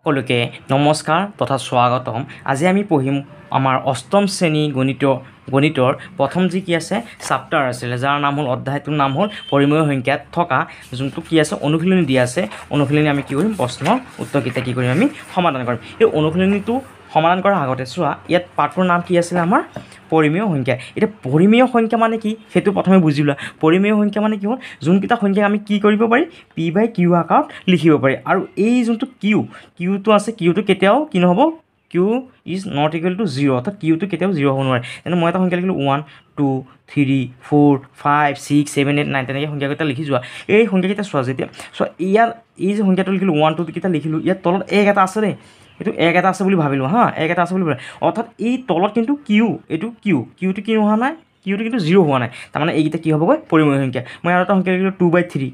সকলোকে নমস্কাৰ তথা স্বাগতম। আজি আমি পঢ়িম আমাৰ অষ্টম শ্ৰেণী গণিতৰ প্ৰথম যি কি আছে চাপ্টাৰ আছিলে, যাৰ নাম হ'ল অধ্যায়টোৰ নাম হ'ল পৰিমেয় সংখ্যাত থকা যোনটো কি আছে অনুশীলনী দিয়া আছে। অনুশীলনী আমি কি কৰিম, প্ৰশ্নৰ উত্তৰকেইটা কি কৰিম, আমি সমাধান কৰিম। এই অনুশীলনীটো সমাধান কৰাৰ আগতে চোৱা, ইয়াত পাঠটোৰ নাম কি আছিলে আমাৰ পৰিমেয় সংখ্যা। এতিয়া পৰিমেয় সংখ্যা মানে কি সেইটো প্ৰথমে বুজি লোৱা। পৰিমেয় সংখ্যা মানে কি হ'ল, যোনকেইটা সংখ্যাক আমি কি কৰিব পাৰি, P/Q আকাৰত লিখিব পাৰি। আৰু এই যোনটো কিউটো আছে, কিউটো কেতিয়াও কি নহ'ব, Q is not equal to 0, অৰ্থাৎ কিউটো কেতিয়াও 0 হ'ব নোৱাৰে। যেনে মই এটা সংখ্যা লিখিলোঁ 1 2 3 4 5 6 7 8 9 তেনেকৈ সংখ্যাকেইটা লিখি যোৱা। এই সংখ্যাকেইটা চোৱা, যেতিয়া চোৱা ইয়াত এই যে সংখ্যাটো লিখিলোঁ 1 2 কেইটা লিখিলোঁ, ইয়াত তলত এক এটা আছে দেই, এইটো এক এটা আছে বুলি ভাবিলোঁ হা, এক এটা আছে বুলি ভাবিলোঁ। অৰ্থাৎ এই তলত কিন্তু এইটো কিউটো কি হোৱা নাই, কিউটো কিন্তু 0 হোৱা নাই। তাৰমানে এইকেইটা কি হ'বগৈ, পৰিমেয় সংখ্যা। মই আৰু এটা সংখ্যা লিখিলোঁ 2/3।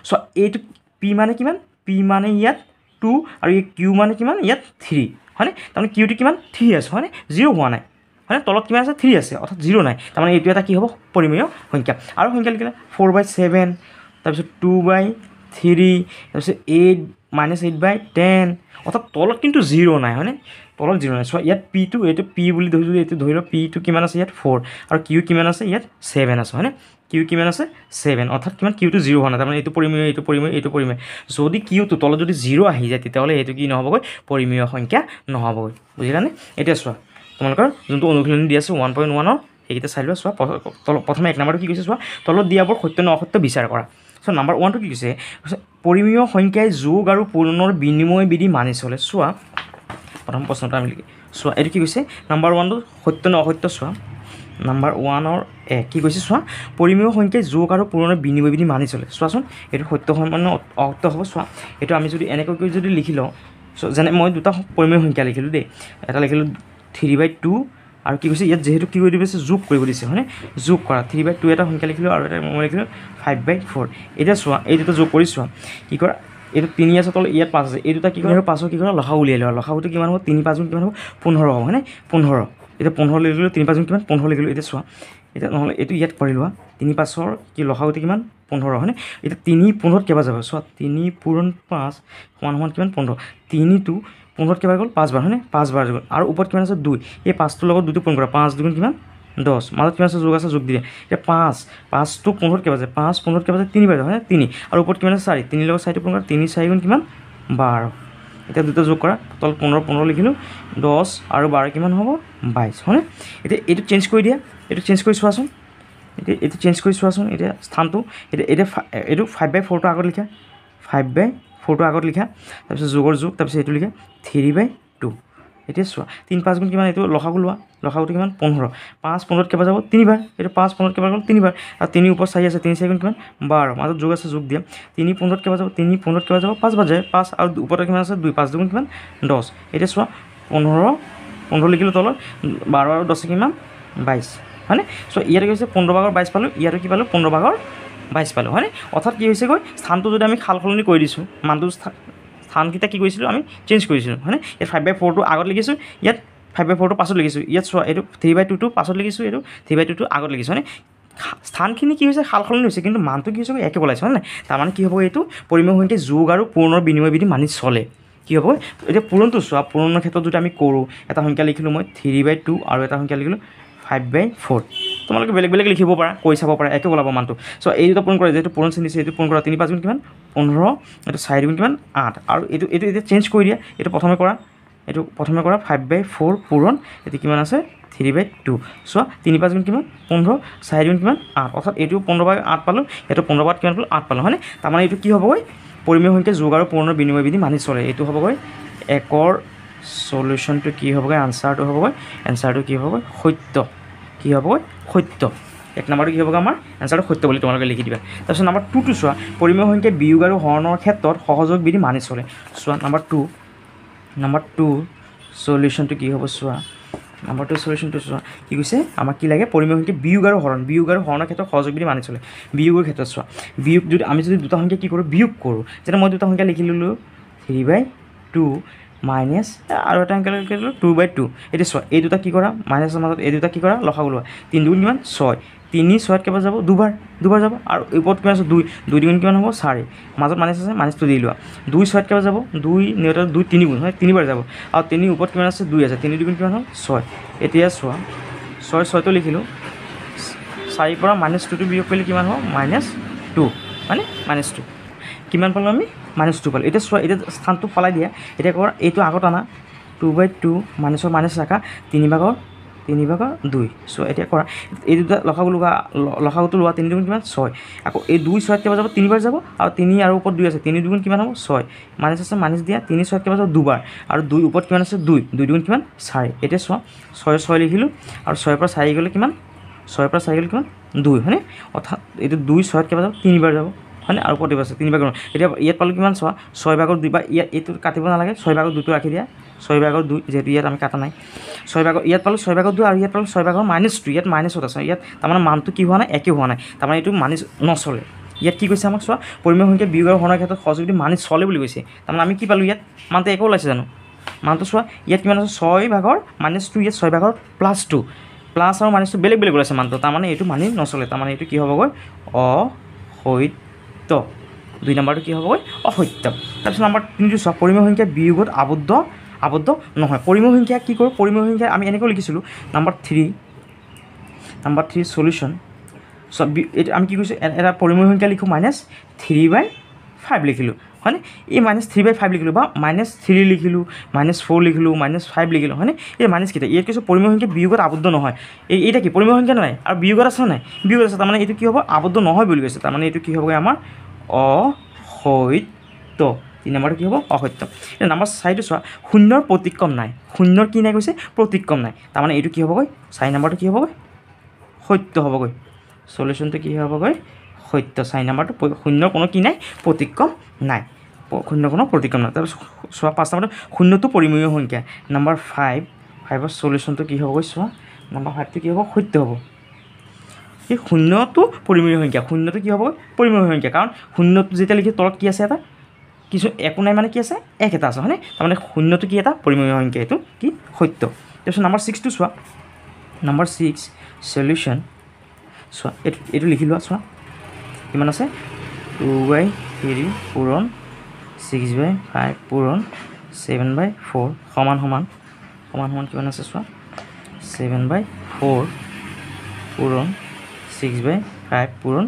চোৱা এইটো P মানে কিমান, P মানে ইয়াত 2 আৰু এই কিউ মানে কিমান, ইয়াত 3 হয়নে। তাৰমানে কিউটো কিমান 3 আছে হয়নে, 0 হোৱা নাই হয়নে, তলত কিমান আছে 3 আছে, অৰ্থাৎ 0 নাই। তাৰমানে এইটো এটা কি হ'ব, পৰিমেয় সংখ্যা। আৰু সংখ্যা লিখিলে 4/7, তাৰপিছত 2/3, তাৰপিছত 8 -8/10, অৰ্থাৎ তলত কিন্তু 0 নাই হয়নে, তলত 0 নাই। চোৱা ইয়াত পিটো, এইটো পি বুলি ধৰিছোঁ, এইটো ধৰি লওক পিটো কিমান আছে ইয়াত 4, আৰু কিউ কিমান আছে ইয়াত 7 আছে হয়নে, কিউ কিমান আছে 7, অৰ্থাৎ কিমান কিউটো 0 হোৱা নাই। তাৰমানে এইটো পৰিমেয়, এইটো পৰিমেয়, এইটো পৰিমেয়। যদি কিউটো তলত যদি 0 আহি যায়, তেতিয়াহ'লে এইটো কি নহ'বগৈ, পৰিমেয় সংখ্যা নহ'বগৈ। বুজিলানে। এতিয়া চোৱা তোমালোকৰ যোনটো অনুশীলনী দি আছে 1.1ৰ সেইকেইটা চাই লোৱা। চোৱা প্ৰথমে 1 নম্বৰটো কি কৈছে, চোৱা তলত দিয়াবোৰ সত্য নে অসত্য বিচাৰ কৰা। চ' নম্বৰ 1টো কি কৈছে, পৰিমেয় সংখ্যাই যোগ আৰু পূৰণৰ বিনিময় বিধি মানি চলে। চোৱা প্ৰথম প্ৰশ্নটো আমি লিখি চোৱা, এইটো কি কৈছে, নম্বৰ 1টো সত্য নে অসত্য। চোৱা নম্বৰ 1ৰ কি কৈছে, চোৱা পৰিমেয় সংখ্যাই যোগ আৰু পূৰণৰ বিনিময় বিধি মানি চলে। চোৱাচোন এইটো সত্য হয় মানে অসত্য হ'ব। চোৱা এইটো আমি যদি এনেকৈ যদি লিখি লওঁ, চ' যেনে মই দুটা পৰিমেয় সংখ্যা লিখিলোঁ দেই, এটা লিখিলোঁ 3/2, আৰু কি কৈছে ইয়াত যিহেতু কি কৰি দিছে, যোগ কৰিব দিছে হয়নে, যোগ কৰা 3/2 এটা সংখ্যা লিখিলোঁ, আৰু এটা মই লিখিলোঁ 5/4। এতিয়া চোৱা এই দুটা যোগ কৰি চোৱা, কি কৰা, এইটো 3 আছে তলত, ইয়াত 5 আছে, এই দুটা কি কৰে, 5ৰ কি কৰা লসাগু উলিয়াই লোৱা। লসাগুটো কিমান হ'ব, 3 5 কিমান হ'ব, 15 হ'ব হয়নে, 15। এতিয়া 15 লিখিলোঁ, 3 5 কিমান, 15 লিখিলোঁ। এতিয়া চোৱা এতিয়া নহ'লে এইটো ইয়াত কৰি লোৱা, 3 5ৰ কি লসাগুটো কিমান, 15 হয়নে। এতিয়া 3 15ত কেইবাৰ যাব, চোৱা 3 পূৰণ 5 সমান কিমান 15, 3টো 15ত কেইবাৰ গ'ল, 5 বাৰ হয়নে, 5 বাৰ গ'ল। আৰু ওপৰত কিমান আছে 2, এই 5টোৰ লগত 2টো পূৰণ কৰা, 5 2 কিমান 10, মাজত কিমান আছে, যোগ আছে, যোগ দিয়ে। এতিয়া 5টো 15ত কেইবাৰ যায়, 5 15ত কেইবাৰ যায়, 3 বাৰ যায় হয়নে, 3, আৰু ওপৰত কিমান আছে 4, 3 লগত 4টো পূৰণ কৰা, 3 4 কিমান 12। এতিয়া দুটা যোগ কৰা, তলত 15 লিখিলোঁ, 10 আৰু 12 কিমান হ'ব 22 হয়নে। এতিয়া এইটো চেঞ্জ কৰি দিয়া, এইটো চেঞ্জ কৰি চোৱাচোন, এইটো চেঞ্জ কৰি চোৱাচোন এতিয়া স্থানটো। এইটো 5/4টো আগত লিখা, 5/4টো আগত লিখা, তাৰপিছত যোগৰ যোগ, তাৰপিছত এইটো লিখা 3/2। এতিয়া চোৱা 3 5 এইটো লসাগু লোৱা, লসাগুটো কিমান 15, 5 15ত কেইবাৰ যাব 3 বাৰ, এইটো 5 15ত কেইবাৰ গ'ল 3 বাৰ, আৰু 3 ওপৰত 4 আছে, 3 4 কিমান 12, মাজত যোগ আছে, যোগ দিয়া, 3 15ত কেইবাৰ যাব, 3 15ত কেইবাৰ যাব 5 বাৰ যায়, 5 আৰু ওপৰত কিমান আছে 2, 5 2 কিমান 10। এতিয়া চোৱা 15 লিখিলোঁ তলত, 12 আৰু 10 কিমান 22 হয়নে। চ' ইয়াতে কি হৈছে 15/22 পালোঁ, ইয়াতো কি পালোঁ 15/22 পালোঁ হয়নে। অৰ্থাৎ কি হৈছেগৈ, স্থানটো যদি আমি সাল সলনি কৰি দিছোঁ, মানটো স্থানকেইটা কি কৰিছিলোঁ, আমি চেঞ্জ কৰিছিলোঁ হয়নে। ইয়াত 5/4টো আগত লিখিছোঁ, ইয়াত 5/4টো পাছত লিখিছোঁ, ইয়াত চোৱা এইটো 3/2টো পাছত লিখিছোঁ, এইটো 3/2টো আগত লিখিছোঁ হয়নে। স্থানখিনি কি হৈছে সাল সলনি হৈছে, কিন্তু মানটো কি হৈছে একে বলাইছে হয় নাই। তাৰমানে কি হ'ব, এইটো পৰিমেয় সংখ্যাই যোগ আৰু পূৰণৰ বিনিময় বিধি মানি চলে। কি হ'ব এতিয়া পূৰণটো চোৱা, পূৰণৰ ক্ষেত্ৰত যদি আমি কৰোঁ, এটা সংখ্যা লিখিলোঁ মই 3/2 আৰু এটা সংখ্যা লিখিলোঁ 5/4। তোমালোকে বেলেগ বেলেগ লিখিব পাৰা, কৈ চাব পাৰা, একে ওলাব মানটো। চ' এই দুটা পূৰণ কৰা, যিহেতু পূৰণ চিন দিছে, এইটো পূৰণ কৰা, 3 5 কিমান 15, এইটো 4 কিমান 8, আৰু এইটো এতিয়া চেঞ্জ কৰি দিয়া, এইটো প্ৰথমে কৰা 5/4 পূৰণ, এইটো কিমান আছে 3/2। চোৱা 3 5 কিমান 15, 4 কিমান 8, অৰ্থাৎ এইটো 15/8 পালোঁ, এইটো 15/8 কিমান পালোঁ 8 পালোঁ হয়নে। তাৰমানে এইটো কি হ'বগৈ, পৰিমেয় সংখ্যা যোগ আৰু পূৰণৰ বিনিময় বিধি মানি চলে। এইটো হ'বগৈ একৰ চলিউশ্যনটো কি হ'বগৈ, আনচাৰটো হ'বগৈ, এনচাৰটো কি হ'বগৈ সত্য, কি হ'বগৈ সত্য। 1 নম্বৰটো কি হ'বগৈ, আমাৰ এনচাৰটো সত্য বুলি তোমালোকে লিখি দিবা। তাৰপিছত নম্বৰ 2টো চোৱা, পৰিমেয় সংখ্যাই বিয়োগ আৰু হৰণৰ ক্ষেত্ৰত সহযোগ বিধি মানি চলে। চোৱা নম্বৰ 2 চলিউশ্যনটো কি হ'ব, চোৱা নম্বৰ 2 চলিউশ্যনটো চোৱা, কি কৈছে আমাক কি লাগে, পৰিমেয় সংখ্যাই বিয়োগ আৰু হৰণৰ ক্ষেত্ৰত সহযোগ বিধি মানি চলে। বিয়োগৰ ক্ষেত্ৰত চোৱা, বিয়োগ যদি আমি দুটা সংখ্যা কি কৰোঁ, বিয়োগ কৰোঁ, যেনে মই দুটা সংখ্যা লিখি ল'লোঁ 3/2 মাইনাছ আৰু এটা সংখ্যা লিখিলোঁ 2/2। এতিয়া চোৱা এই দুটা কি কৰা, মাইনাছৰ মাজত এই দুটা কি কৰা লসাগু লোৱা, 3 2 কিমান 6, তিনি ছয়ত কেইবাৰ যাব দুবাৰ যাব আৰু ওপৰত কিমান আছে 2 2 দুগুণ কিমান হ'ব 4 মাজত মাইনাছ আছে মাইনাছটো দি লোৱা 2 ছয়ত কেইবাৰ যাব 2 নিয়ত 2 তিনি গুণ হয় তিনিবাৰ যাব আৰু 3 ওপৰত কিমান আছে 2 আছে 3 দুগুণ কিমান হ'ল 6 এতিয়া চোৱা 6টো লিখিলোঁ 4 পৰা -2টো বিয়োগ কৰিলে কিমান হ'ব -2 মানে -2 কিমান পালোঁ আমি -2 পালোঁ এতিয়া চোৱা এতিয়া স্থানটো সলাই দিয়া এতিয়া কৰা এইটো আগত আনা 2/2 মাইনাছৰ মাইনাছ ৰাখা 3/2 চ' এতিয়া কৰা এই দুটা লসাগুটো লোৱা 3 দুগুণ কিমান 6 আকৌ এই 2 ছয়ত কেইবাৰ যাব 3বাৰ যাব আৰু 3 আৰু ওপৰত 2 আছে 3 দুগুণ কিমান হ'ব 6 মাইনাছ আছে মাইনাছ দিয়া 3 ছয়ত কেইবাৰ যাব 2বাৰ আৰু 2 ওপৰত কিমান আছে 2 দুগুণ কিমান 4 এতিয়া চোৱা 6 লিখিলোঁ আৰু 6 পৰা 4 গ'লে কিমান 6 পৰা 4 গ'লে কিমান 2 হয়নে অৰ্থাৎ এইটো 2 ছয়ত কেইবাৰ যাব 3বাৰ যাব হয়নে আৰু ওপৰত আছে 3বাৰ গ'ল এতিয়া ইয়াত পালোঁ কিমান চোৱা 6/2 বা ইয়াত এইটো কাটিব নালাগে 6/2টো ৰাখি দিয়া 6/2 যেহেতু ইয়াত আমি কাটা নাই 6/2 ইয়াত পালোঁ 6/2 আৰু ইয়াত পালোঁ 6/2 -2 ইয়াত মাইনাছত আছে ইয়াত তাৰমানে মানটো কি হোৱা নাই একে হোৱা নাই তাৰমানে এইটো মাইনাছ নচলে ইয়াত কি কৈছে আমাক চোৱা পৰিমেয় সংখ্যা বিয়োগ আৰু হৰণৰ ক্ষেত্ৰত সহযোগী মাইনাছ চলে বুলি কৈছে তাৰমানে আমি কি পালোঁ ইয়াত মানটো একে ওলাইছে জানো মানটো চোৱা ইয়াত কিমান আছে 6/2 ইয়াত 6/2 +2 প্লাছ আৰু মাইনাছটো বেলেগ ওলাইছে মানটো তাৰমানে এইটো মানি নচলে তাৰমানে এইটো কি হ'বগৈ অসত্য 2 নম্বৰটো কি হ'বগৈ অসত্য তাৰপিছত নম্বৰ 3টো চোৱা পৰিমেয় সংখ্যা বিয়োগত আবদ্ধ নহয় পৰিমেয় সংখ্যা কি কৰোঁ পৰিমেয় সংখ্যা আমি এনেকৈ লিখিছিলোঁ নম্বৰ 3 সলিউশ্যন চ' এইটো আমি কি কৈছোঁ এটা পৰিমেয় সংখ্যা লিখোঁ -3/5 লিখিলোঁ হয়নে এই -3/5 লিখিলোঁ বা -3 লিখিলোঁ -4 লিখিলোঁ -5 লিখিলোঁ হয়নে এই মাইনাছ কেইটা ইয়াত কৈছোঁ পৰিমেয় সংখ্যা বিয়োগত আবদ্ধ নহয় এইটা কি পৰিমেয় সংখ্যা নাই আৰু বিয়োগত আছে নাই বিয়োগত আছে তাৰমানে এইটো কি হ'ব আবদ্ধ নহয় বুলি কৈছে তাৰমানে এইটো কি হ'বগৈ আমাৰ অসত্য 3 নম্বৰটো কি হ'ব অসত্য এতিয়া নম্বৰ 4টো চোৱা শূন্যৰ প্ৰতিক্ৰম নাই শূন্যৰ কি নাই কৈছে প্ৰতিক্ৰম নাই তাৰমানে এইটো কি হ'বগৈ 4 নম্বৰটো কি হ'বগৈ সত্য হ'বগৈ সলিউশ্যনটো কি হ'বগৈ সত্য 4 নম্বৰটো শূন্যৰ কোনো কি নাই প্ৰতিক্ৰম নাই শূন্যৰ কোনো প্ৰতিক্ৰম নাই তাৰপিছত চোৱা 5 নম্বৰটো শূন্যটো পৰিমেয় সংখ্যা নম্বৰ 5ৰ সলিউশ্যনটো কি হ'বগৈ চোৱা নম্বৰ 5টো কি হ'ব সত্য হ'ব এই শূন্যটো পৰিমেয় সংখ্যা শূন্যটো কি হ'বগৈ পৰিমেয় সংখ্যা কাৰণ শূন্যটো যেতিয়া লিখি তলত কি আছে এটা কিছু একো নাই মানে কি আছে এক এটা আছে হয়নে তাৰমানে শূন্যটো কি এটা পৰিমেয় সংখ্যা এইটো কি সত্য তাৰপিছত নম্বৰ 6টো চোৱা নম্বৰ 6 সলিউশ্যন চোৱা এইটো লিখি লোৱা চোৱা কিমান আছে 2/3 পূৰণ 6/5 পূৰণ 7/4 সমান কিমান আছে চোৱা 7/4 পূৰণ 6/5 পূৰণ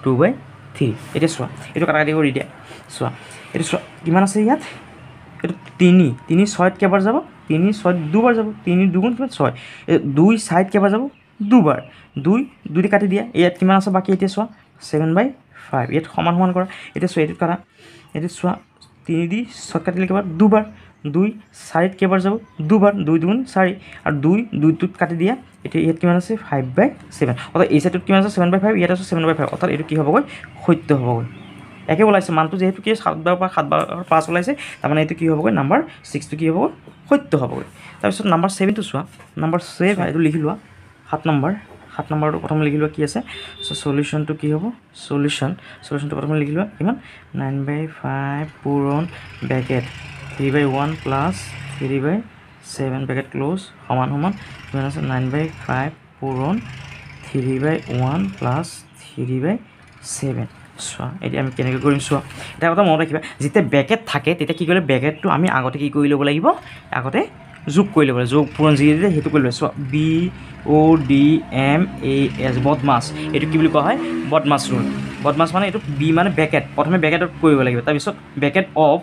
2/3 এতিয়া চোৱা এইটো কাটাকাটি কৰি দিয়া চোৱা এইটো চোৱা কিমান আছে ইয়াত এইটো 3 ছয়ত কেইবাৰ যাব 3 ছয়ত দুবাৰ যাব 3 দুগুণ কিমান 6 2 4ত কেইবাৰ যাব দুবাৰ 2 কাটি দিয়া ইয়াত কিমান আছে বাকী এতিয়া চোৱা 7/5 ইয়াত সমান কৰা এতিয়া চোৱা এইটোত কাটা এইটো চোৱা 3 দি 6 কাটিলে কেইবাৰ দুবাৰ 2 4ত কেইবাৰ যাব দুবাৰ 2 দুগুণ 4 আৰু 2টোত কাটি দিয়া এতিয়া ইয়াত কিমান আছে 5/7 অৰ্থাৎ এই চাইডটোত কিমান আছে 7/5 ইয়াত আছে 7/5 অৰ্থাৎ এইটো কি হ'বগৈ সত্য হ'বগৈ একে ওলাইছে মানটো যিহেতু কি 7বাৰ পৰা 7বাৰ 5 ওলাইছে তাৰমানে এইটো কি হ'বগৈ নম্বৰ 6টো কি হ'বগৈ সত্য হ'বগৈ তাৰপিছত নম্বৰ 7টো চোৱা নম্বৰ 7 এইটো লিখি লোৱা 7 নম্বৰটো প্ৰথমে লিখি লোৱা কি আছে চ' সলিউশ্যনটো কি হ'ব সলিউশ্যনটো প্ৰথমে লিখি লোৱা কিমান 9/5 পূৰণ ব্ৰেকেট 3/1 প্লাছ 3/7 ব্ৰেকেট ক্ল'জ সমান কিমান আছে 9/5 পূৰণ 3/1 প্লাছ 3/7 চোৱা এতিয়া আমি কেনেকৈ কৰিম চোৱা এটা কথা মনত ৰাখিবা যেতিয়া ব্ৰেকেট থাকে তেতিয়া কি কৰিলে ব্ৰেকেটটো আমি আগতে কি কৰি ল'ব লাগিব আগতে যোগ কৰি ল'ব লাগিব যোগ পূৰণ যি দিয়ে সেইটো কৰি ল'ব চোৱা BODMAS বদমাছ এইটো কি বুলি কোৱা হয় বদমাছ ৰুল বদমাছ মানে এইটো বি মানে ব্ৰেকেট প্ৰথমে ব্ৰেকেটত কৰিব লাগিব তাৰপিছত ব্ৰেকেট অফ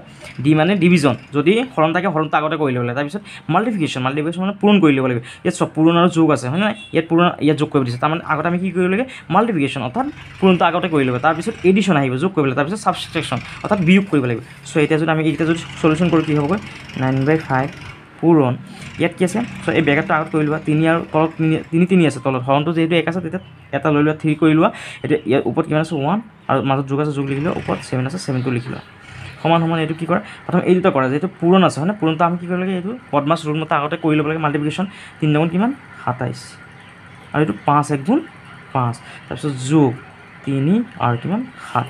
ডি মানে ডিভিজন যদি হৰণ থাকে হৰণটো আগতে কৰি ল'ব লাগে তাৰপিছত মাল্টিফিকেশ্যন মানে পূৰণ কৰি ল'ব লাগিব ইয়াত চব পূৰণ আৰু যোগ আছে হয় নাই ইয়াত যোগ কৰিব দিছে তাৰমানে আগতে আমি কি কৰিব লাগে মাল্টিফিকেশ্যন অৰ্থাৎ পূৰণটো আগতে কৰি ল'ব তাৰপিছত এডিশ্যন আহিব যোগ কৰিব লাগিব তাৰপিছত ছাবষ্ট্ৰেকশ্যন অৰ্থাৎ বিয়োগ কৰিব লাগিব চ' এতিয়া যদি আমি এইকেইটা যদি সলিউশ্যন কৰোঁ কি হ'বগৈ 9/5 পূৰণ ইয়াত কি আছে চ' এই ব্ৰেকেটটো আগত কৰি লোৱা 3 আৰু তলত 3 আছে তলত হৰণটো যিহেতু 1 আছে তেতিয়া এটা লৈ লোৱা 3 কৰি লোৱা এতিয়া ইয়াৰ ওপৰত কিমান আছে 1 আৰু মাজত যোগ আছে যোগ লিখি লোৱা ওপৰত 7 আছে 7টো লিখি লোৱা সমান এইটো কি কৰা প্ৰথম এই দুটা কৰা যিহেতু পূৰণ আছে হয়নে পূৰণটো আমি কি কৰিব লাগে এইটো বদমাছ ৰুল মতে আগতে কৰি ল'ব লাগে মাল্টিপ্লিকেশ্যন 3 গুণ কিমান 27 আৰু এইটো 5 1 গুণ 5 তাৰপিছত যোগ 3 আৰু কিমান 7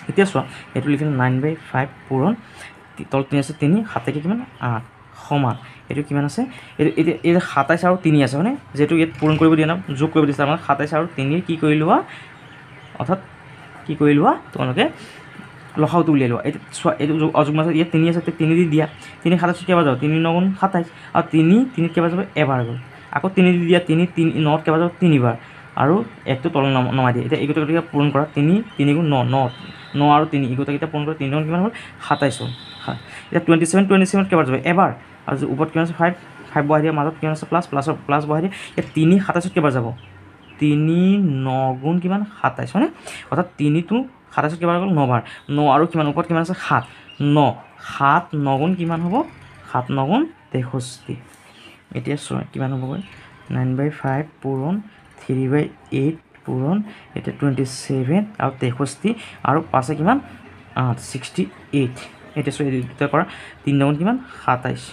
এতিয়া চোৱা এইটো লিখিলে 9/5 পূৰণ তলত 3 আছে 3 7 কিমান 8 সমান এইটো কিমান আছে এইটো 27 আৰু 3 আছে হয়নে যেটো ইয়াত পূৰণ কৰিব দিয়া না যোগ কৰিব দিছে আমাৰ 27 আৰু 3 কি কৰি লোৱা অৰ্থাৎ কি কৰি লোৱা তোমালোকে লসাউটো উলিয়াই লোৱা এইটো চোৱা এইটো অযুগ্ম আছে ইয়াত 3 আছে 3 দি দিয়া 3 27 কেইবাৰ যাব 3 9 27 আৰু 3 কেইবাৰ যাব এবাৰ গ'ল আকৌ 3 দি দিয়া 3 9 কেইবাৰ যাব 3 বাৰ আৰু একটো তল নমাই দিয়ে এতিয়া এইগোটেইকেইটা পূৰণ কৰা 3 গুণ 9 আৰু 3 এইগোটেইকেইটা পূৰণ কৰা 3 গুণ কিমান হ'ল 27 হ'ল এতিয়া 27 কেইবাৰ যাব এবাৰ আৰু ওপৰত কিমান আছে 5 বহাই দিয়া মাজত কিমান আছে প্লাছ বহাই দিয়া এতিয়া 3 27 কেইবাৰ যাব 3 9 গুণ কিমান 27 হয়নে অৰ্থাৎ 3 টো 27 কেইবাৰ গ'ল 9 বাৰ 9 আৰু কিমান ওপৰত কিমান আছে 7 9 গুণ কিমান হ'ব 7 9 গুণ 63 এতিয়া চোৱা কিমান হ'বগৈ 9/5 পূৰণ 3/8 পূৰণ এতিয়া 27 আৰু 63 আৰু 5 কিমান 68 এতিয়া চোৱা এই দুটা কৰা 3 গুণ কিমান 27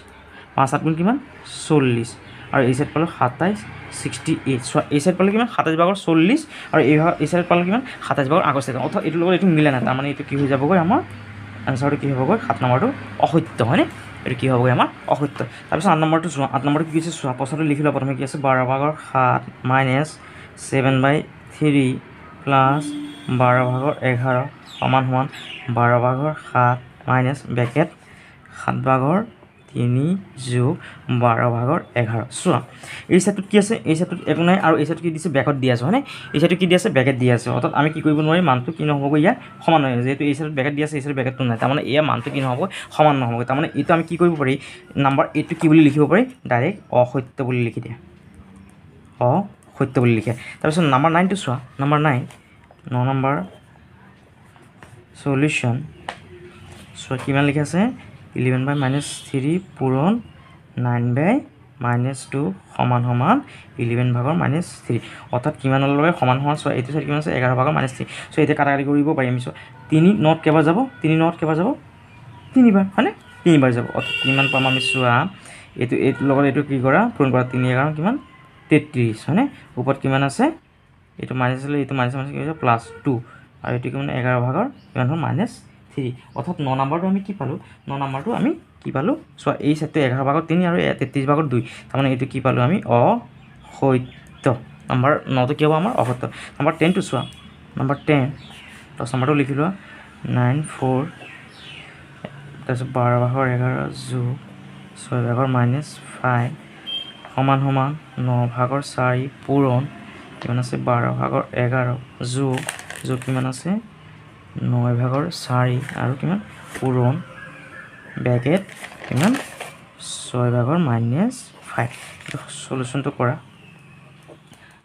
5 7 গুণ কিমান 40 আৰু এই সাইড পালো 27 68 চোৱা এই সাইড পালো কিমান 27 ভাগৰ 40 আৰু এই সাইড পালো কিমান 27 ভাগৰ আগৰ সাইড অৰ্থাৎ এইটো লগত এইটো মিলা নাই তাৰ মানে এইটো কি হৈ যাবগৈ আমাৰ আনসাৰটো কি হ'বগৈ 7 নম্বৰটো অসত্য হয়নে এইটো কি হ'বগৈ আমাৰ অসত্য তাৰপিছত 8 নম্বৰটো চোৱা 8 নম্বৰটো কি আছে চোৱা প্ৰশ্নটো লিখি লোৱা প্ৰথমে কি আছে 12 ভাগৰ 7 মাইনাছ 7/3 প্লাছ 12 ভাগৰ 11 সমান 12 ভাগৰ 7 মাইনাছ ব্ৰেকেট 7 ভাগৰ 3 যোগ 12 ভাগৰ 11 চোৱা এই সাইডটোত কি আছে এই সাইডটোত একো নাই আৰু এই সাইডটো কি দিছে ব্ৰেকেট দি আছে হয়নে এই সাইডটো কি দি আছে ব্ৰেকেট দি আছে অৰ্থাৎ আমি কি কৰিব নোৱাৰিম মানটো কি নহ'বগৈ ইয়াৰ সমান নহয় যেহেতু এই সাইডত ব্ৰেকেট দি আছে এই সাইডত ব্ৰেকেটটো নাই তাৰমানে ইয়াৰ মানটো কি নহ'ব সমান নহ'বগৈ তাৰমানে এইটো আমি কি কৰিব পাৰি নাম্বাৰ 8টো কি বুলি লিখিব পাৰি ডাইৰেক্ট অসত্য বুলি লিখি দিয়া অসত্য বুলি লিখে তাৰপিছত নাম্বাৰ 9টো চোৱা নাম্বাৰ 9 নম্বৰ সলিউশ্যন চোৱা কিমান লিখা আছে 11/-3 পূৰণ 9/-2 সমান 11 ভাগৰ -3 অৰ্থাৎ কিমান লগে সমান চোৱা এইটো সাইড কিমান আছে 11 ভাগৰ -3 সো এতিয়া কাটাকাটি কৰিব পাৰিম চোৱা 3 9 কেইবাৰ যাব 3 9 কেইবাৰ যাব 3 বাৰ হয়নে 3 বাৰ যাব অৰ্থাৎ কিমান পাম আমি চোৱা এইটো লগত এইটো কি কৰা পূৰণ কৰা 3 11 কিমান 33 হয়নে ওপৰত কিমান আছে এইটো মাইনাছ আছে এইটো মাইনাছ কি হৈছে +2 আৰু এইটো কিমান 11 ভাগৰ কিমান হ'ল -3 অৰ্থাৎ 9 নম্বৰটো আমি কি পালোঁ 9 নম্বৰটো আমি কি পালোঁ চোৱা এই সাইডটো 11 ভাগৰ 3 আৰু 33 ভাগৰ 2 তাৰমানে এইটো কি পালোঁ আমি অসত্য নম্বৰ 9টো কি হ'ব আমাৰ অসত্য নম্বৰ 10টো চোৱা নম্বৰ 10 10 নম্বৰটো লিখি লোৱা 9 4 তাৰপিছত 12 ভাগৰ 11 যোগ 6 ভাগৰ -5 সমান 9 ভাগৰ 4 পূৰণ কিমান আছে 12 ভাগৰ 11 যোগ কিমান আছে 9 ভাগৰ 4 আৰু কিমান পূৰণ ব্ৰেকেট কিমান 6 ভাগৰ -5 সলিউশ্যনটো কৰা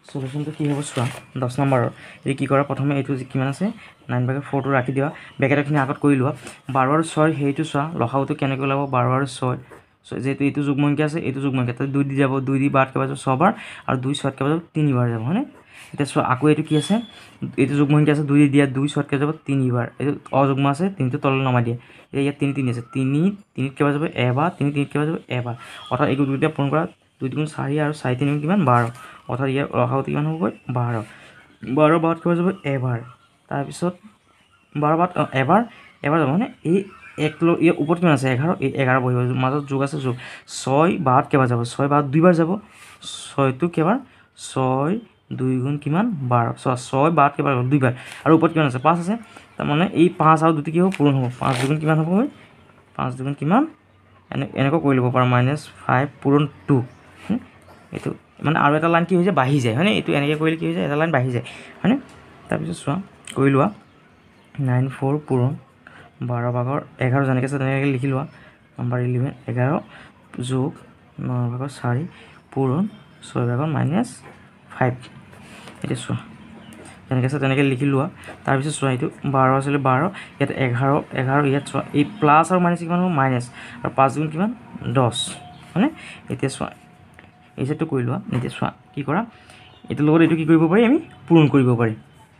সলিউশ্যনটো কি হ'ব চোৱা 10 নম্বৰৰ এই কি কৰা প্ৰথমে এইটো কিমান আছে 9/4টো ৰাখি দিয়া ব্ৰেকেটখিনি আগত কৰি লোৱা 12 আৰু 6 সেইটো চোৱা লসাউটো কেনেকৈ ওলাব 12 আৰু 6 যেহেতু এইটো যুগ্মংক আছে এইটো যুগ্মংক তাতে 2 দি যাব 2 দি 12 কেইবাৰ যাব 6 বাৰ আৰু 2 6 কেইবাৰ যাব 3 বাৰ যাব হয়নে এতিয়া চোৱা আকৌ এইটো কি আছে এইটো যুগ্মংক আছে 2 দি দিয়া 2 6 কেইবাৰ যাব 3 বাৰ এইটো অযুগ্ম আছে 3টো তললৈ নমাই দিয়া এতিয়া ইয়াত 3 3 আছে 3 কেইবাৰ যাব এবাৰ 3 কেইবাৰ যাব এবাৰ অৰ্থাৎ এই দুইটা পূৰণ কৰা 2 গুণ 4 আৰু 4 3 কিমান 12 অৰ্থাৎ ইয়াৰ লসাউটো কিমান হ'বগৈ 12 বাৰত কেইবাৰ যাব এবাৰ তাৰপিছত 12 বাৰত এবাৰ যাব মানে এই এক ইয়াৰ ওপৰত কিমান আছে 11 এই 11 বহিব মাজত যোগ আছে যোগ 6 বাৰত কেইবাৰ যাব 6 বাৰত 2 বাৰ যাব 6টো কেইবাৰ 6 2 গুণ কিমান 12 6 বাৰত কেইবাৰ 2 বাৰ আৰু ওপৰত কিমান আছে 5 আছে তাৰমানে এই 5 আৰু 2টো কি হ'ব পূৰণ হ'ব 5 দুগুণ কিমান হ'ব 5 দুগুণ কিমান এনেকৈ কৰি ল'ব পাৰা -5 পূৰণ 2 এইটো মানে আৰু এটা লাইন কি হৈ যায় বাঢ়ি যায় হয়নে এইটো এনেকৈ কৰিলে কি হৈ যায় এটা লাইন বাঢ়ি যায় হয়নে তাৰপিছত চোৱা কৰি লোৱা 9 4 পূৰণ 12 ভাগৰ 11 যেনেকৈ আছে তেনেকৈ লিখি লোৱা নম্বৰ 11 11 যোগ 9 ভাগৰ 4 পূৰণ 6 ভাগৰ -5 এতিয়া চোৱা যেনেকৈ আছে তেনেকৈ লিখি লোৱা তাৰপিছত চোৱা এইটো 12 আছিলে 12 ইয়াত 11 ইয়াত চোৱা এই প্লাছ আৰু মাইনাছ কিমান হ'ব মাইনাছ আৰু 5 গুণ কিমান 10 হয়নে এতিয়া চোৱা এই সাইডটো কৰি লোৱা এতিয়া চোৱা কি কৰা এইটোৰ লগত এইটো কি কৰিব পাৰি আমি পূৰণ কৰিব পাৰি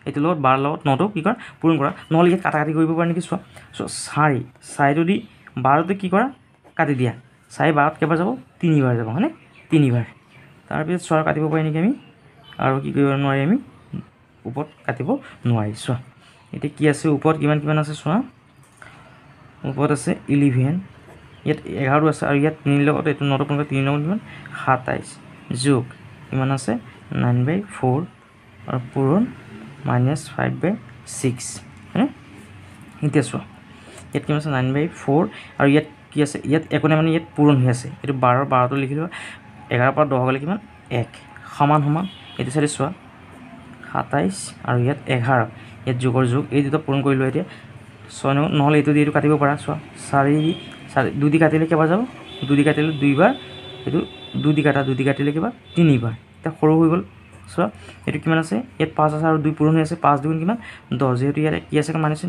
এইটোৰ লগত 12 লগত 9টো কি কৰা পূৰণ কৰা নহ'লে ইয়াত কাটাকাটি কৰিব পাৰি নেকি চোৱা 4টো দি 12টো কি কৰা কাটি দিয়া 4 বাৰত কেইবাৰ যাব 3 বাৰ যাব হয়নে 3 বাৰ তাৰপিছত 6 কাটিব পাৰি নেকি আমি আৰু কি কৰিব নোৱাৰি আমি ওপৰত কাটিব নোৱাৰি চোৱা এতিয়া কি আছে ওপৰত কিমান আছে চোৱা ওপৰত আছে 11 ইয়াত 11 আছে আৰু ইয়াত 3 লগত এইটো 9 পূৰণ 3 লগত কিমান 27 যোগ কিমান আছে 9/4 আৰু পূৰণ -5/6 হয়নে এতিয়া চোৱা ইয়াত কিমান আছে 9/4 আৰু ইয়াত কি আছে ইয়াত একো নাই মানে ইয়াত পূৰণ হৈ আছে এইটো 12 টো লিখি লোৱা 11 পৰা 10 গ'লে কিমান 1 সমান এইটো চাইডে চোৱা 27 আৰু ইয়াত 11 ইয়াত যোগৰ যোগ এই দুটা পূৰণ কৰি লোৱা এতিয়া 6 নহ'লে এইটো দি এইটো কাটিব পাৰা চোৱা 4 2 দি কাটিলে কেইবাৰ যাব 2 দি কাটিলে 2 বাৰ এইটো 2 দি কাটিলে কিবা 3 বাৰ এটা সৰু হৈ গ'ল চোৱা এইটো কিমান আছে ইয়াত 5 আছে আৰু 2 পূৰণ হৈ আছে 5 দুগুণ কিমান 10 যেহেতু ইয়াত কি আছে মাইনাছ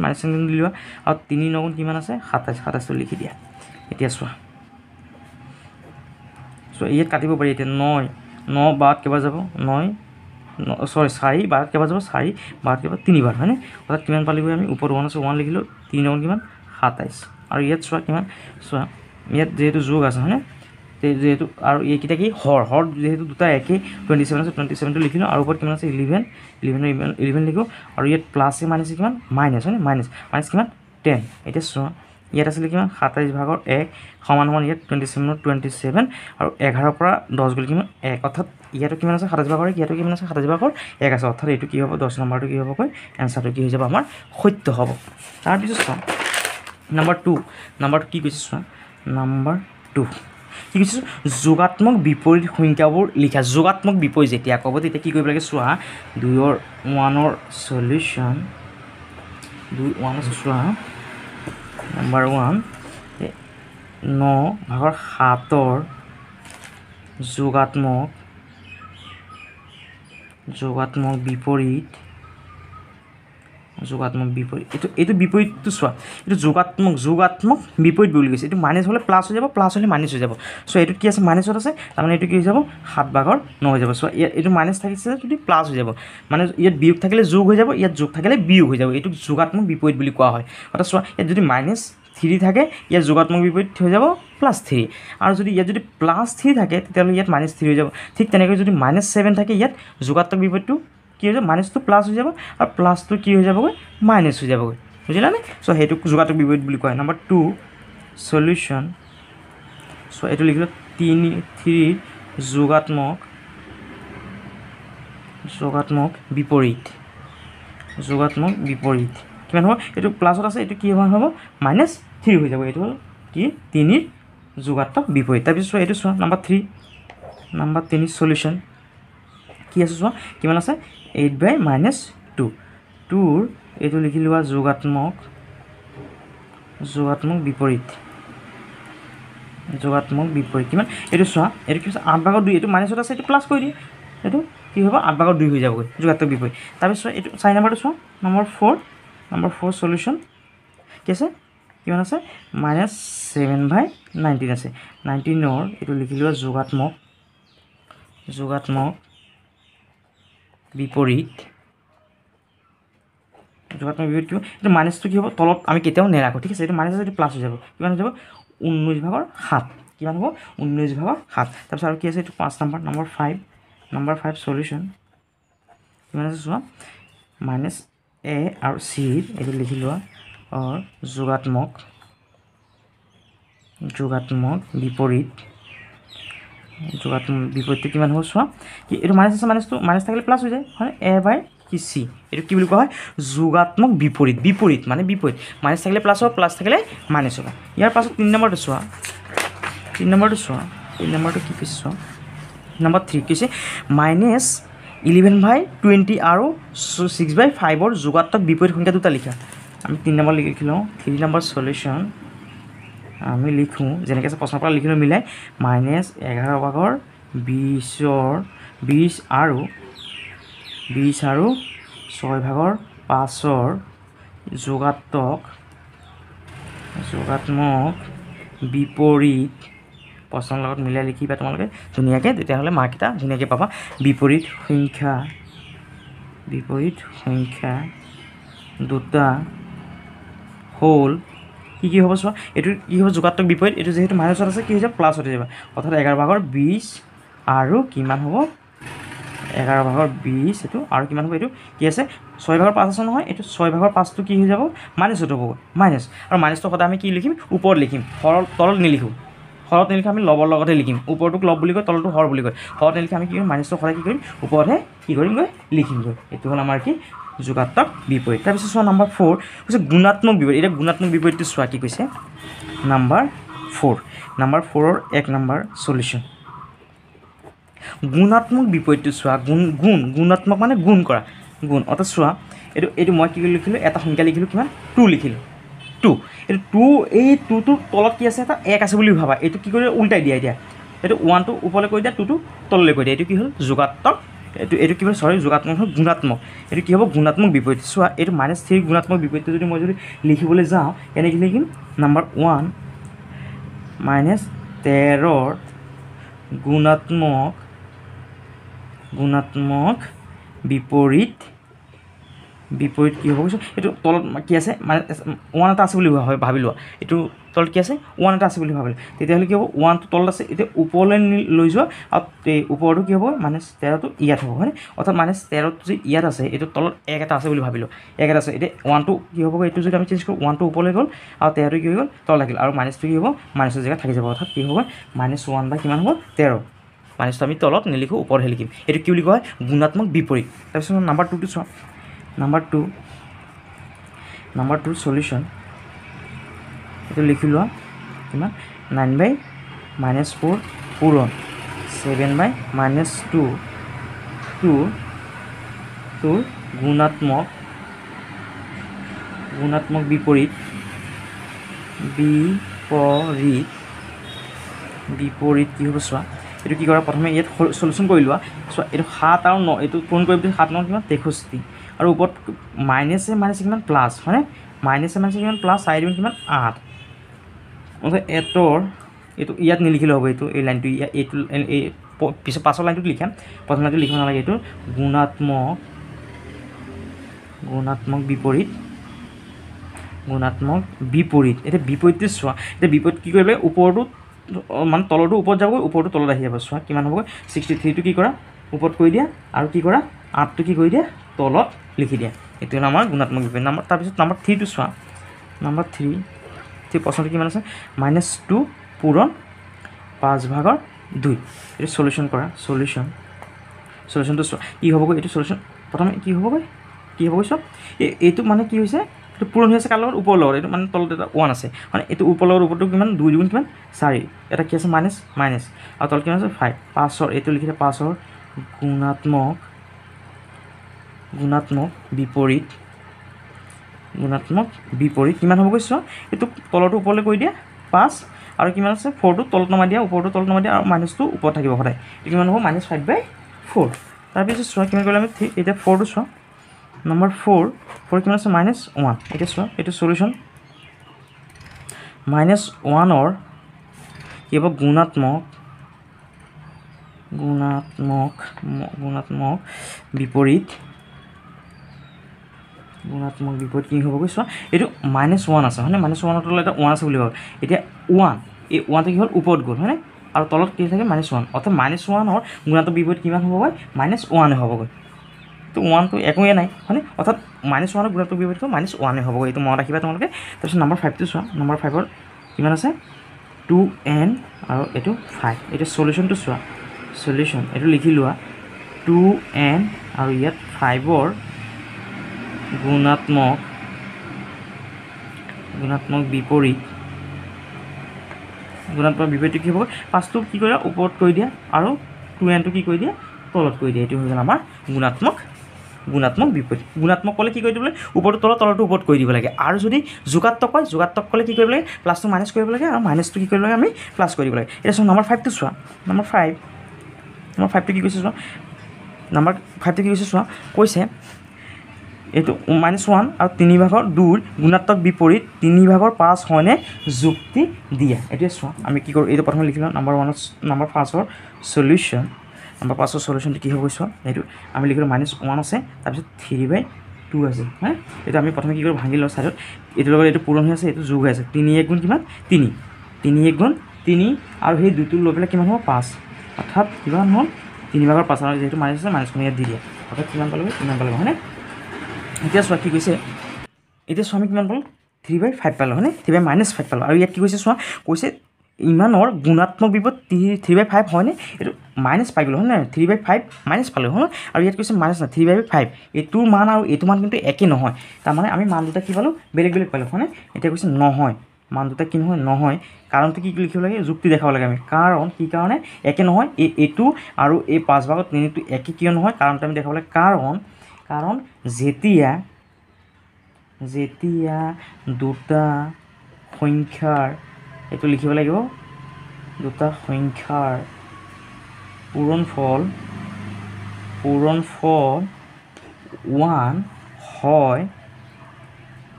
দি লোৱা আৰু 3 9 কিমান আছে 27 লিখি দিয়া এতিয়া চোৱা ইয়াত কাটিব পাৰি এতিয়া 9 বাৰত কেইবাৰ যাব 4 বাৰত কেইবাৰ যাব 4 বাৰত কেইবাৰ 3 বাৰ হয়নে অৰ্থাৎ কিমান পালিগৈ আমি ওপৰত 1 আছে 1 লিখিলোঁ 3 9 কিমান 27 আৰু ইয়াত চোৱা কিমান চোৱা ইয়াত যেহেতু যোগ আছে হয়নে যেহেতু আৰু এইকেইটা কি হৰ যেহেতু দুটা একেই 27 আছে 27টো লিখিলোঁ আৰু ওপৰত কিমান আছে 11 লিখোঁ আৰু ইয়াত প্লাছে মাইনাছে কিমান মাইনাছ হয়নে মাইনাছ কিমান 10 এতিয়া চোৱা ইয়াত আছিলে কিমান 27/1 সমান ইয়াত 27 আৰু 11 পৰা 10 গ'ল কিমান 1 অৰ্থাৎ ইয়াতো কিমান আছে 27/1 ইয়াতো কিমান আছে 27/1 1 আছে অৰ্থাৎ এইটো কি হ'ব 10 নম্বৰটো কি হ'বগৈ এনচাৰটো কি হৈ যাব আমাৰ সত্য হ'ব তাৰপিছত চোৱা নাম্বাৰটো কি কৈছে চোৱা নাম্বাৰ 2 কি কৈছে যোগাত্মক বিপৰীত সংখ্যাবোৰ লিখা যোগাত্মক বিপৰীত যেতিয়া ক'ব তেতিয়া কি কৰিব লাগে চোৱা 2 1 সলিউশ্যন 2 1 চোৱা নাম্বাৰ 1 9/7 যোগাত্মক বিপৰীত এইটো বিপৰীতটো চোৱা এইটো যোগাত্মক বিপৰীত বুলি কৈছে এইটো মাইনাছ হ'লে প্লাছ হৈ যাব প্লাছ হ'লে মাইনাছ হৈ যাব চ' এইটোত কি আছে মাইনাছত আছে তাৰমানে এইটো কি হৈ যাব 7/9 হৈ যাব চ' এইটো মাইনাছ থাকিছে যদি প্লাছ হৈ যাব মানে ইয়াত বিয়োগ থাকিলে যোগ হৈ যাব ইয়াত যোগ থাকিলে বিয়োগ হৈ যাব এইটো যোগাত্মক বিপৰীত বুলি কোৱা হয় অৰ্থাৎ চোৱা ইয়াত যদি -3 থাকে ইয়াত যোগাত্মক বিপৰীত হৈ যাব +3 আৰু যদি ইয়াত যদি +3 থাকে তেতিয়াহ'লে ইয়াত -3 হৈ যাব ঠিক তেনেকৈ যদি -7 থাকে ইয়াত যোগাত্মক বিপৰীতটো কি হৈ যাব মাইনাছটো প্লাছ হৈ যাব আৰু প্লাছটো কি হৈ যাবগৈ মাইনাছ হৈ যাবগৈ বুজিলানে চ' সেইটো যোগাত্মক বিপৰীত বুলি কোৱা হয় নাম্বাৰ 2 সলিউশ্যন চ' এইটো লিখিলোঁ 3 যোগাত্মক বিপৰীত কিমান হ'ব এইটো প্লাছত আছে এইটো কি হ'ব -3 হৈ যাব এইটো হ'ল কি 3 যোগাত্মক বিপৰীত তাৰপিছত চোৱা এইটো চোৱা নাম্বাৰ 3 সলিউশ্যন কি আছে চোৱা কিমান আছে 8/-2 2ৰ এইটো লিখি লোৱা যোগাত্মক বিপৰীত কিমান এইটো চোৱা এইটো কি হৈছে 8/2 এইটো মাইনাছত আছে এইটো প্লাছ কৰি দিয়ে এইটো কি হ'ব 8/2 হৈ যাবগৈ যোগাত্মক বিপৰীত তাৰপিছত এইটো 4 নম্বৰটো চোৱা নাম্বাৰ 4 সলিউশ্যন কি আছে কিমান আছে -7/19 আছে 19ৰ এইটো লিখি লোৱা যোগাত্মক বিপৰীত কি এইটো মাইনাছটো কি হ'ব তলত আমি কেতিয়াও নেৰাখোঁ ঠিক আছে এইটো মাইনাছ এইটো প্লাছ হৈ যাব কিমান হৈ যাব 19/7 কিমান হ'ব 19/7 তাৰপিছত আৰু কি আছে এইটো 5 নাম্বাৰ 5 সলিউশ্যন কিমান আছে চোৱা -a আৰু c এইটো লিখি লোৱা যোগাত্মক বিপৰীতটো কিমান হ'ব চোৱা কি এইটো মাইনাছ থাকিলে প্লাছ হৈ যায় হয় a/c এইটো কি বুলি কোৱা হয় যোগাত্মক বিপৰীত মানে বিপৰীত মাইনাছ থাকিলে প্লাছ হ'ব প্লাছ থাকিলে মাইনাছ হ'ব ইয়াৰ পাছত 3 নম্বৰটো চোৱা 3 নম্বৰটো কি কৈছে চোৱা নাম্বাৰ 3 কৈছে -11/20 আৰু 6/5ৰ যোগাত্মক বিপৰীত সংখ্যা দুটা লিখা আমি 3 নম্বৰ লিখি লওঁ 3 নম্বৰ সলিউশ্যন আমি লিখোঁ যেনেকৈ আছে প্ৰশ্নৰ পৰা লিখিলোঁ মিলাই -11/20 আৰু 6/5ৰ যোগাত্মক বিপৰীত প্ৰশ্নৰ লগত মিলাই লিখিবা তোমালোকে ধুনীয়াকৈ তেতিয়াহ'লে মাৰ্ককেইটা ধুনীয়াকৈ পাবা বিপৰীত সংখ্যা দুটা হ'ল কি হ'ব চোৱা এইটো কি হ'ব যোগাত্মক বিপৰীত এইটো যেহেতু মাইনাছত আছে কি হৈ যাব প্লাছত হৈ যাব অৰ্থাৎ 11/20 আৰু কিমান হ'ব 11/20 এইটো আৰু কিমান হ'ব এইটো কি আছে 6/5 আছে নহয় এইটো 6/5টো কি হৈ যাব মাইনাছত হ'ব মাইনাছ আৰু মাইনাছটো সদায় আমি কি লিখিম ওপৰত লিখিম তলত নিলিখোঁ হৰত নিলিখে আমি লবৰ লগতে লিখিম ওপৰটোক লব বুলি কয় তলটো হৰ বুলি কয় হৰত নিলিখে আমি কি কৰিম মাইনাছটো সদায় কি কৰিম ওপৰতহে কি কৰিমগৈ লিখিমগৈ এইটো হ'ল আমাৰ কি যোগাত্মক বিপৰীত তাৰপিছত চোৱা নম্বৰ 4 কৈছে গুণাত্মক বিপৰীত এতিয়া গুণাত্মক বিপৰীতটো চোৱা কি কৈছে নম্বৰ 4ৰ 1 নম্বৰ সলিউশ্যন গুণাত্মক বিপৰীতটো চোৱা গুণাত্মক মানে গুণ কৰা গুণ অৰ্থাৎ চোৱা এইটো মই কি লিখিলোঁ এটা সংখ্যা লিখিলোঁ কিমান 2 লিখিলোঁ 2 এইটো 2 এই 2টোৰ তলত কি আছে এটা 1 আছে বুলি ভাবা এইটো কি কৰি উল্টাই দিয়া এতিয়া এইটো 1টো ওপৰলৈ কৰি দিয়া 2টো তললৈ কৰি দিয়া এইটো কি হ'ল যোগাত্মক এইটো কি হ'ল যোগাত্মক হ'ল গুণাত্মক এইটো কি হ'ব গুণাত্মক বিপৰীত চোৱা এইটো -3 গুণাত্মক বিপৰীতটো যদি মই যদি লিখিবলৈ যাওঁ এনেকৈ লিখিম নম্বৰ 1 -13ৰ গুণাত্মক বিপৰীত কি হ'ব কৈছোঁ এইটো তলত কি আছে মানে 1 এটা আছে বুলি ভাবি লোৱা এইটো তলত কি আছে 1 এটা আছে বুলি ভাবিলোঁ তেতিয়াহ'লে কি হ'ব 1টো তলত আছে এতিয়া ওপৰলৈ লৈ যোৱা আৰু ওপৰটো কি হ'ব -13টো ইয়াত হ'ব হয়নে অৰ্থাৎ -13টো যে ইয়াত আছে এইটো তলত 1 এটা আছে বুলি ভাবিলোঁ 1 এটা আছে এতিয়া 1টো কি হ'ব এইটো যদি আমি চেঞ্জ কৰোঁ 1টো ওপৰলৈ গ'ল আৰু 13টো কি হৈ গ'ল তলত থাকিল আৰু মাইনাছটো কি হ'ব মাইনাছৰ জেগাত থাকি যাব অৰ্থাৎ কি হ'ব -1 কিমান হ'ব 13 মাইনাছটো আমি তলত নিলিখোঁ ওপৰতহে লিখিম এইটো কি বুলি কয় গুণাত্মক বিপৰীত তাৰপিছত নম্বৰ 2টো চোৱা নম্বৰ 2 সলিউশ্যন এইটো লিখি লোৱা কিমান 9/-4 পূৰণ 7/-2 তোৰ গুণাত্মক বিপৰীত কি হ'ব চোৱা এইটো কি কৰা প্ৰথমে ইয়াত সলিউশ্যন কৰি লোৱা চোৱা এইটো 7 আৰু 9 এইটো পূৰণ কৰি 7 9 কিমান 63 আৰু ওপৰত মাইনাছে কিমান প্লাছ হয়নে মাইনাছে কিমান প্লাছ 4 কিমান 8 এইটো ইয়াত নিলিখিলে হ'ব এইটো এই লাইনটো এইটো এই পিছত পাছৰ লাইনটোত লিখাম প্ৰথম লাইনটো লিখিব নালাগে এইটো গুণাত্মক বিপৰীত এতিয়া বিপৰীতটো চোৱা এতিয়া বিপৰীত কি কৰিব লাগে ওপৰটো মানে তলৰটো ওপৰত যাবগৈ ওপৰটো তলত আহি যাব চোৱা কিমান হ'বগৈ 63টো কি কৰা ওপৰত কৰি দিয়া আৰু কি কৰা 8টো কি কৰি দিয়া তলত লিখি দিয়া এইটো হ'ল আমাৰ গুণাত্মক বিপৰীত তাৰপিছত নম্বৰ 3টো চোৱা নম্বৰ 3 প্ৰশ্নটো কিমান আছে -2 পূৰণ 5/2 এইটো সলিউশ্যন কৰা সলিউশ্যনটো চোৱা কি হ'বগৈ এইটো সলিউশ্যন প্ৰথমে কি হ'বগৈ চোৱা এইটো মানে কি হৈছে এইটো পূৰণ হৈ আছে কাৰ লগত ওপৰৰ লগত এইটো মানে তলত এটা 1 আছে মানে এইটো ওপৰৰ লগত ওপৰটো কিমান 2 দুগুণ কিমান 4 এটা কি আছে মাইনাছ আৰু তলত কিমান আছে 5 5ৰ এইটো লিখিলে 5ৰ গুণাত্মক বিপৰীত কিমান হ'বগৈ চোৱা এইটো তলৰটো ওপৰলৈ কৰি দিয়া 5 আৰু কিমান আছে 4টো তলত নমাই দিয়া ওপৰটো তলত নমাই দিয়া আৰু মাইনাছটো ওপৰত থাকিব সদায় এইটো কিমান হ'ব -5/4 তাৰপিছত চোৱা কিমান কৰিলে আমি এতিয়া 4টো চোৱা নম্বৰ 4 কিমান আছে -1 এতিয়া চোৱা এইটো সলিউশ্যন -1ৰ কি হ'ব গুণাত্মক বিপৰীত কি হ'বগৈ চোৱা এইটো -1 আছে হয়নে -1ৰ তলত এটা 1 আছে বুলি ভাবক এতিয়া 1 এই 1টো কি হ'ল ওপৰত গ'ল হয়নে আৰু তলত কি থাকে -1 অৰ্থাৎ -1ৰ গুণাত্মক বিপৰীত কিমান হ'বগৈ -1 হ'বগৈ তো 1টো একোৱে নাই হয়নে অৰ্থাৎ -1ৰ গুণাত্মক বিপৰীতটো -1 হ'বগৈ এইটো মনত ৰাখিবা তোমালোকে তাৰপিছত নম্বৰ 5টো চোৱা নম্বৰ 5ৰ কিমান আছে 2n আৰু এইটো 5 এইটো সলিউশ্যনটো চোৱা সলিউশ্যন এইটো লিখি লোৱা 2n আৰু ইয়াত 5ৰ গুণাত্মক বিপৰীতটো কি হ'ব 5টো কি কৰা ওপৰত কৰি দিয়া আৰু 2nটো কি কৰি দিয়া তলত কৰি দিয়া এইটো হৈ গ'ল আমাৰ গুণাত্মক বিপৰীত গুণাত্মক ক'লে কি কৰি দিব লাগে ওপৰটো তলত তলৰটো ওপৰত কৰি দিব লাগে আৰু যদি যোগাত্মক ক'লে কি কৰিব লাগে প্লাছটো মাইনাছ কৰিব লাগে আৰু মাইনাছটো কি কৰিব লাগে আমি প্লাছ কৰিব লাগে এতিয়া চোৱা নম্বৰ 5টো চোৱা নম্বৰ 5টো কি কৈছে চোৱা নম্বৰ 5টো কি কৈছে চোৱা কৈছে এইটো -1 আৰু 3/2 গুণাত্মক বিপৰীত 3/5 হয়নে যুক্তি দিয়া এতিয়া চোৱা আমি কি কৰোঁ এইটো প্ৰথমে লিখি লওঁ নম্বৰ 5ৰ সলিউশ্যন নম্বৰ 5ৰ সলিউশ্যনটো কি হ'ব চোৱা এইটো আমি লিখিলোঁ -1 আছে তাৰপিছত 3/2 আছে হা এইটো আমি প্ৰথমে কি কৰোঁ ভাঙি লওঁ ছাইডত এইটোৰ লগত এইটো পূৰণ হৈ আছে এইটো যোগ হৈ আছে 3 1 গুণ কিমান 3 আৰু সেই 2টো লৈ পেলাই কিমান হ'ব 5 অৰ্থাৎ কিমান হ'ল 3 ভাগৰ 5 আৰু যিহেতু মাইনাছ আছে মাইনাছখন ইয়াত দি দিয়ে অৰ্থাৎ কিমান পালোঁ ইমান পালোঁ হয়নে এতিয়া চোৱা কি কৈছে এতিয়া চোৱা আমি কিমান পালোঁ 3/5 পালোঁ হয়নে 3/-5 পালোঁ আৰু ইয়াত কি কৈছে চোৱা কৈছে ইমানৰ গুণাত্মক বিপদ 3/5 হয়নে এইটো মাইনাছ পাই গ'লোঁ হয় নাই 3/5 মাইনাছ পালোঁ হয় আৰু ইয়াত কৈছে মাইনাছ নাই 3/5 এইটোৰ মান আৰু এইটো মান কিন্তু একে নহয় তাৰমানে আমি মান দুটা কি পালোঁ বেলেগ বেলেগ পালোঁ হয়নে এতিয়া কৈছে নহয় মান দুটা কি নহয় কাৰণটো কি লিখিব লাগে যুক্তি দেখাব লাগে আমি কাৰণ কি কাৰণে একে নহয় এইটো আৰু এই 5/3টো একে কিয় নহয় কাৰণটো আমি দেখাব লাগে কাৰণ যেতিয়া দুটা সংখ্যাৰ এইটো লিখিব লাগিব দুটা সংখ্যাৰ পূৰণফল 1 হয়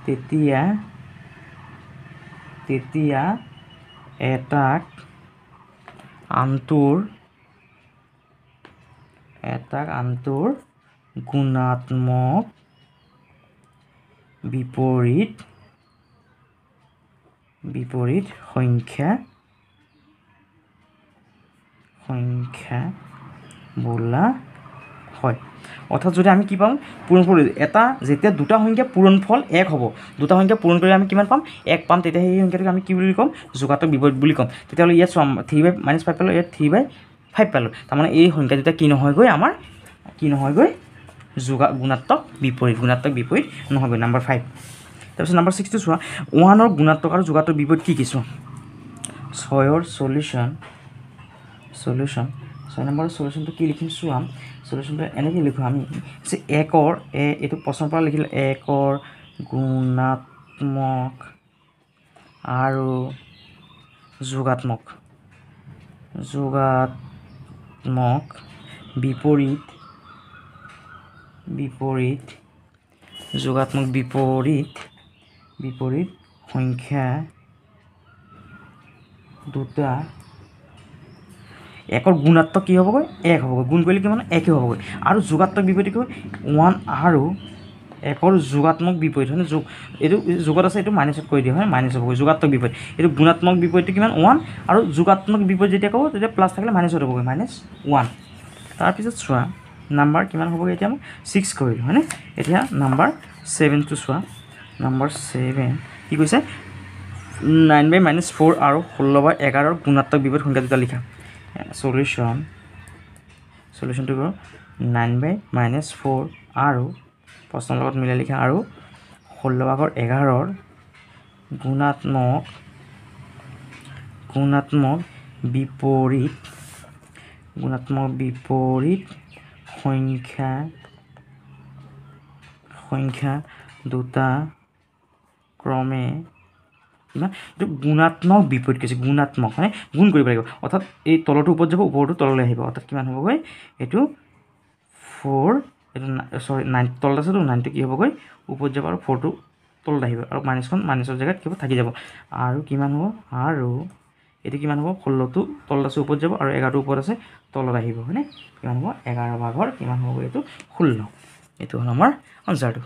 তেতিয়া এটাক আনটোৰ গুণাত্মক বিপৰীত সংখ্যা বোলা হয় অৰ্থাৎ যদি আমি কি পাম পূৰণফল এটা যেতিয়া দুটা সংখ্যা পূৰণফল 1 হ'ব দুটা সংখ্যা পূৰণ কৰি আমি কিমান পাম 1 পাম তেতিয়া সেই সংখ্যাটোক আমি কি বুলি ক'ম যোগাত্মক বিপৰীত বুলি ক'ম তেতিয়াহ'লে ইয়াত চোৱা 3/-5 পালোঁ ইয়াত 3/5 পালোঁ তাৰমানে এই সংখ্যা দুটা কি নহয়গৈ আমাৰ গুণাত্মক বিপৰীত নহয়গৈ নাম্বাৰ 5 তাৰপিছত নাম্বাৰ 6টো চোৱা 1ৰ গুণাত্মক আৰু যোগাত্মক বিপৰীত কি চোৱা 6ৰ সলিউশ্যন 6 নম্বৰৰ সলিউশ্যনটো কি লিখিম চোৱা সলিউশ্যনটো এনেকৈ লিখোঁ আমি যে 1ৰ এইটো প্ৰশ্নৰ পৰা লিখিলে 1ৰ গুণাত্মক আৰু যোগাত্মক বিপৰীত সংখ্যা দুটা 1ৰ গুণাত্মক কি হ'বগৈ 1 হ'বগৈ গুণ কৰিলে কিমান 1 হ'বগৈ আৰু যোগাত্মক বিপৰীত কি 1 আৰু 1ৰ যোগাত্মক বিপৰীত হয়নে এইটো যোগত আছে এইটো মাইনাছত কৰি দিয়া হয় মাইনাছ হ'বগৈ যোগাত্মক বিপৰীত এইটো গুণাত্মক বিপৰীতটো কিমান 1 আৰু যোগাত্মক বিপৰীত যেতিয়া ক'ব তেতিয়া প্লাছ থাকিলে মাইনাছত হ'বগৈ -1 তাৰপিছত চোৱা নাম্বাৰ কিমান হ'বগৈ এতিয়া মই 6 কৰিলোঁ হয়নে এতিয়া নাম্বাৰ 7টো চোৱা নাম্বাৰ 7 কি কৈছে 9/-4 আৰু 16/11ৰ গুণাত্মক বিপৰীত সংখ্যা দুটা লিখা সলিউশ্যনটো কৰোঁ 9/-4 আৰু প্ৰশ্নৰ লগত মিলাই লিখা আৰু 16/11ৰ গুণাত্মক বিপৰীত সংখ্যা দুটা ক্ৰমে এইটো গুণাত্মক বিপৰীত কৈছে গুণাত্মক মানে গুণ কৰিব লাগিব অৰ্থাৎ এই তলটো ওপৰত যাব ওপৰটো তললৈ আহিব অৰ্থাৎ কিমান হ'বগৈ এইটো 4 এইটো তলত আছেতো 9টো কি হ'বগৈ ওপৰত যাব আৰু 4টো তলত আহিব আৰু মাইনাছখন মাইনাছৰ জেগাত কি হ'ব থাকি যাব আৰু কিমান হ'ব আৰু এইটো কিমান হ'ব 16টো তলত আছে ওপৰত যাব আৰু 11টো ওপৰত আছে তলত আহিব হয়নে কিমান হ'ব 11 ভাগৰ কিমান হ'ব এইটো 16 এইটো হ'ল আমাৰ আনচাৰটো